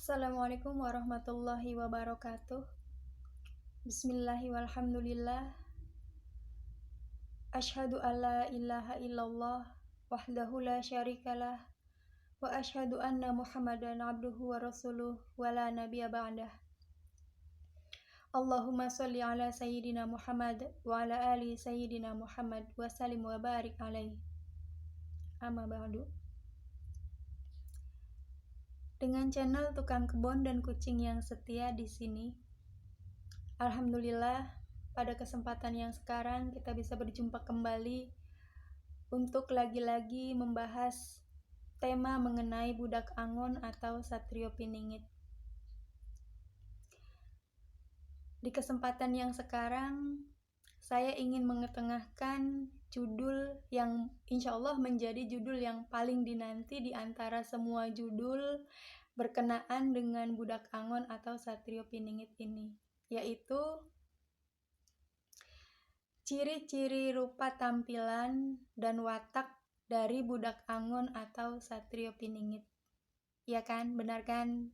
Assalamualaikum warahmatullahi wabarakatuh. Bismillahi walhamdulillah. Asyhadu alla ilaha illallah wahdahu la syarikalah wa asyhadu anna Muhammadan abduhu wa rasuluh wa la nabiyya ba'dah. Allahumma sholli ala sayyidina Muhammad wa ala ali sayyidina Muhammad wa sallim wa barik alaihi. Amma ba'du. Dengan channel Tukang Kebon dan Kucing yang setia di sini, alhamdulillah pada kesempatan yang sekarang kita bisa berjumpa kembali untuk lagi-lagi membahas tema mengenai budak angon atau Satrio Piningit. Di kesempatan yang sekarang saya ingin mengetengahkan judul yang insya Allah menjadi judul yang paling dinanti di antara semua judul berkenaan dengan budak angon atau Satrio Piningit ini, yaitu ciri-ciri rupa tampilan dan watak dari budak angon atau Satrio Piningit. Ya kan, benar kan?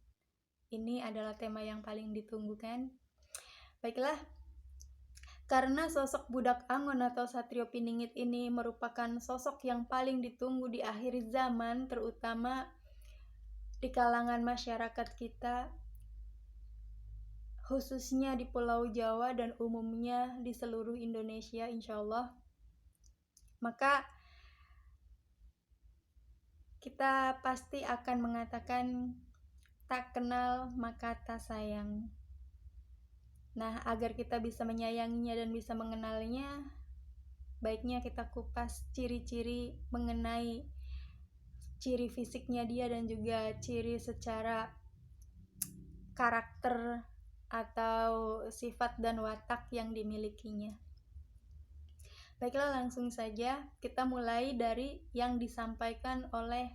Ini adalah tema yang paling ditunggu kan? Baiklah, karena sosok budak angon atau Satrio Piningit ini merupakan sosok yang paling ditunggu di akhir zaman, terutama di kalangan masyarakat kita, khususnya di Pulau Jawa dan umumnya di seluruh Indonesia insya Allah. Maka kita pasti akan mengatakan tak kenal maka tak sayang. Nah, agar kita bisa menyayanginya dan bisa mengenalnya, baiknya kita kupas ciri-ciri mengenai ciri fisiknya dia dan juga ciri secara karakter atau sifat dan watak yang dimilikinya. Baiklah, langsung saja kita mulai dari yang disampaikan oleh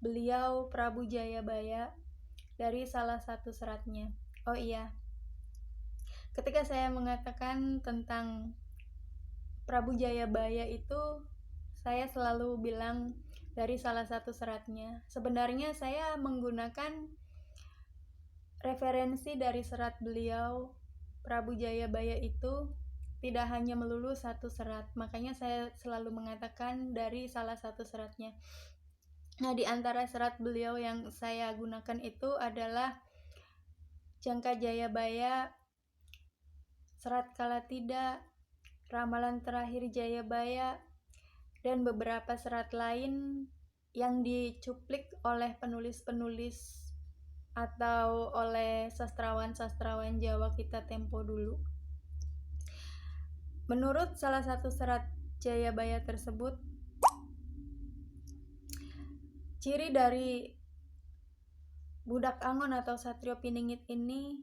beliau Prabu Jayabaya dari salah satu seratnya. Oh iya, ketika saya mengatakan tentang Prabu Jayabaya itu, saya selalu bilang dari salah satu seratnya. Sebenarnya saya menggunakan referensi dari serat beliau Prabu Jayabaya itu tidak hanya melulu satu serat, makanya saya selalu mengatakan dari salah satu seratnya. Nah, di antara serat beliau yang saya gunakan itu adalah Jangka Jayabaya, Serat Kalatida, Ramalan Terakhir Jayabaya, dan beberapa serat lain yang dicuplik oleh penulis-penulis atau oleh sastrawan-sastrawan Jawa kita tempo dulu. Menurut salah satu serat Jayabaya tersebut, ciri dari budak angon atau Satrio Piningit ini,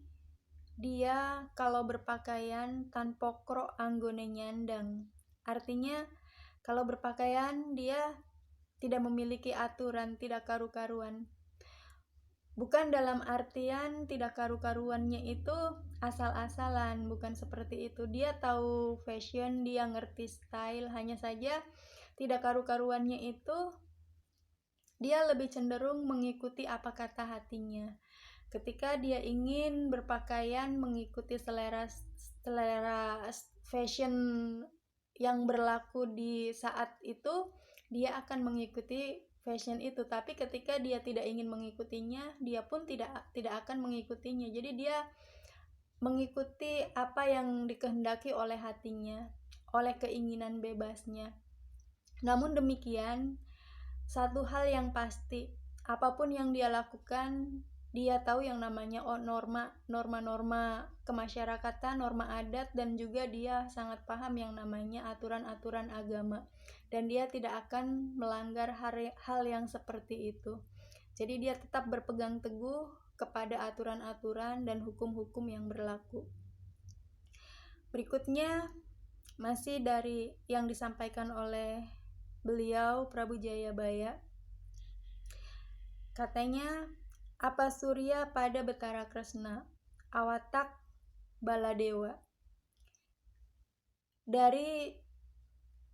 dia kalau berpakaian tanpa krok anggone nyandang. Artinya kalau berpakaian dia tidak memiliki aturan, tidak karu-karuan. Bukan dalam artian tidak karu-karuannya itu asal-asalan, bukan seperti itu. Dia tahu fashion, dia ngerti style, hanya saja tidak karu-karuannya itu dia lebih cenderung mengikuti apa kata hatinya. Ketika dia ingin berpakaian mengikuti selera fashion yang berlaku di saat itu, dia akan mengikuti fashion itu. Tapi ketika dia tidak ingin mengikutinya, dia pun tidak akan mengikutinya. Jadi dia mengikuti apa yang dikehendaki oleh hatinya, oleh keinginan bebasnya. Namun demikian, satu hal yang pasti, apapun yang dia lakukan, dia tahu yang namanya norma-norma kemasyarakatan, norma adat, dan juga dia sangat paham yang namanya aturan-aturan agama. Dan dia tidak akan melanggar hal yang seperti itu. Jadi dia tetap berpegang teguh kepada aturan-aturan dan hukum-hukum yang berlaku. Berikutnya masih dari yang disampaikan oleh beliau Prabu Jayabaya. Katanya, apa surya pada Betara Kresna, awatak Baladewa. Dari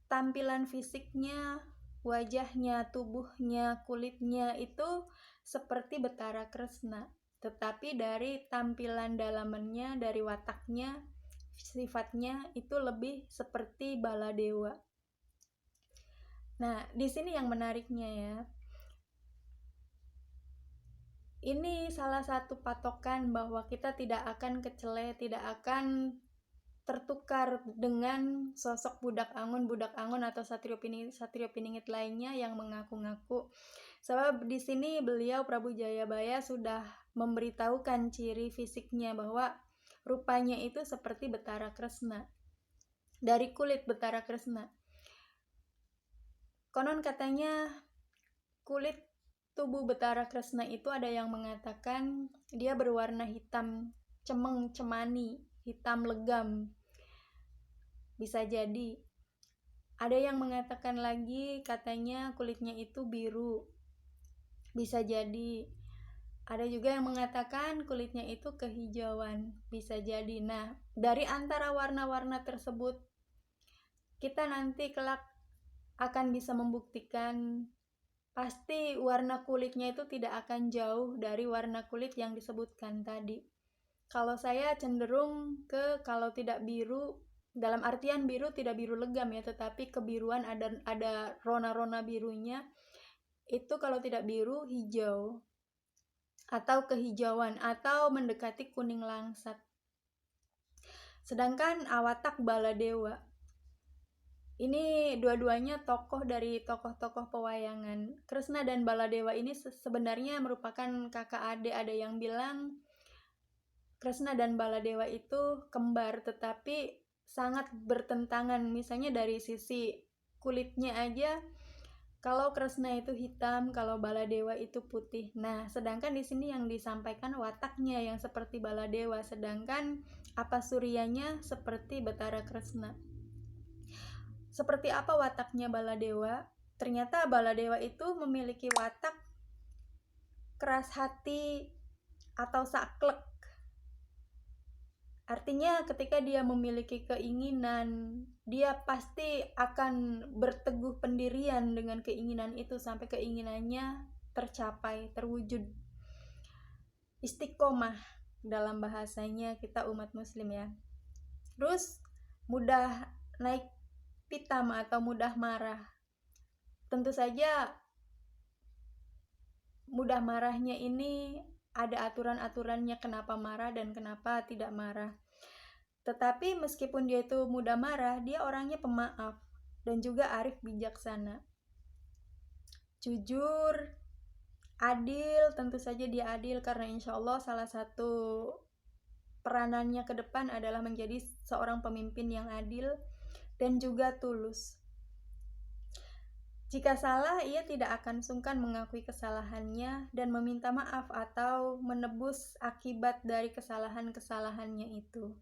tampilan fisiknya, wajahnya, tubuhnya, kulitnya itu seperti Betara Kresna. tetapi dari tampilan dalamannya, dari wataknya, sifatnya itu lebih seperti Baladewa. Nah, di sini yang menariknya ya. Ini salah satu patokan bahwa kita tidak akan kecele, tidak akan tertukar dengan sosok budak angon atau satrio piningit lainnya yang mengaku-ngaku. Sebab di sini beliau Prabu Jayabaya sudah memberitahukan ciri fisiknya bahwa rupanya itu seperti Betara Kresna, dari kulit Betara Kresna. Konon katanya kulit tubuh Betara Kresna itu ada yang mengatakan dia berwarna hitam cemeng cemani, hitam legam. Bisa jadi. Ada yang mengatakan lagi katanya kulitnya itu biru. Bisa jadi. Ada juga yang mengatakan kulitnya itu kehijauan. Bisa jadi. Nah, dari antara warna-warna tersebut kita nanti kelak akan bisa membuktikan pasti warna kulitnya itu tidak akan jauh dari warna kulit yang disebutkan tadi. Kalau saya cenderung ke kalau tidak biru, dalam artian biru tidak biru legam ya, tetapi kebiruan ada rona-rona birunya. Itu kalau tidak biru, hijau atau kehijauan atau mendekati kuning langsat. Sedangkan watak Baladewa ini dua-duanya tokoh dari tokoh-tokoh pewayangan. Kresna dan Baladewa ini sebenarnya merupakan kakak adik. Ada yang bilang Kresna dan Baladewa itu kembar, tetapi sangat bertentangan. Misalnya dari sisi kulitnya aja, kalau Kresna itu hitam, kalau Baladewa itu putih. Nah, sedangkan di sini yang disampaikan wataknya yang seperti Baladewa, sedangkan apa suryanya seperti Betara Kresna. Seperti apa wataknya Baladewa? Ternyata Baladewa itu memiliki watak keras hati atau saklek. Artinya ketika dia memiliki keinginan, dia pasti akan berteguh pendirian dengan keinginan itu sampai keinginannya tercapai, terwujud. Istiqomah dalam bahasanya kita umat muslim ya. Terus mudah naik pitam atau mudah marah. Tentu saja mudah marahnya ini ada aturan-aturannya kenapa marah dan kenapa tidak marah. Tetapi meskipun dia itu mudah marah, dia orangnya pemaaf dan juga arif bijaksana. Jujur, adil, tentu saja dia adil karena insya Allah salah satu peranannya ke depan adalah menjadi seorang pemimpin yang adil dan juga tulus. Jika salah, ia tidak akan sungkan mengakui kesalahannya dan meminta maaf atau menebus akibat dari kesalahan-kesalahannya itu.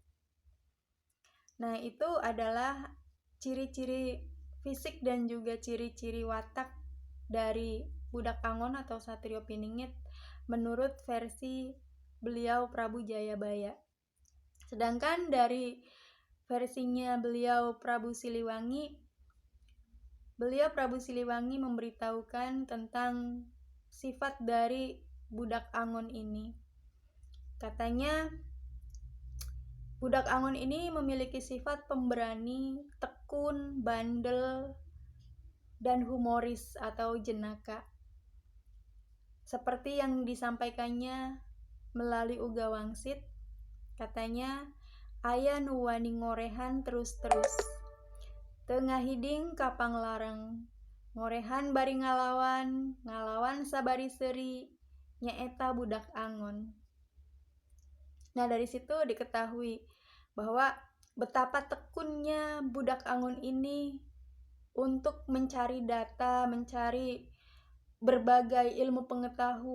Nah, itu adalah ciri-ciri fisik dan juga ciri-ciri watak dari budak angon atau satrio piningit menurut versi beliau Prabu Jayabaya. Sedangkan dari versinya beliau Prabu Siliwangi, beliau Prabu Siliwangi memberitahukan tentang sifat dari budak angon ini. Katanya budak angon ini memiliki sifat pemberani, tekun, bandel, dan humoris atau jenaka. Seperti yang disampaikannya melalui Uga Wangsit, katanya aya nu wani ngorehan terus-terus. Tengah hiding kapang larang, ngorehan bari ngalawan sabari seri, nyaeta budak angon. Nah, dari situ diketahui bahwa betapa tekunnya budak angon ini untuk mencari data, mencari berbagai ilmu pengetahuan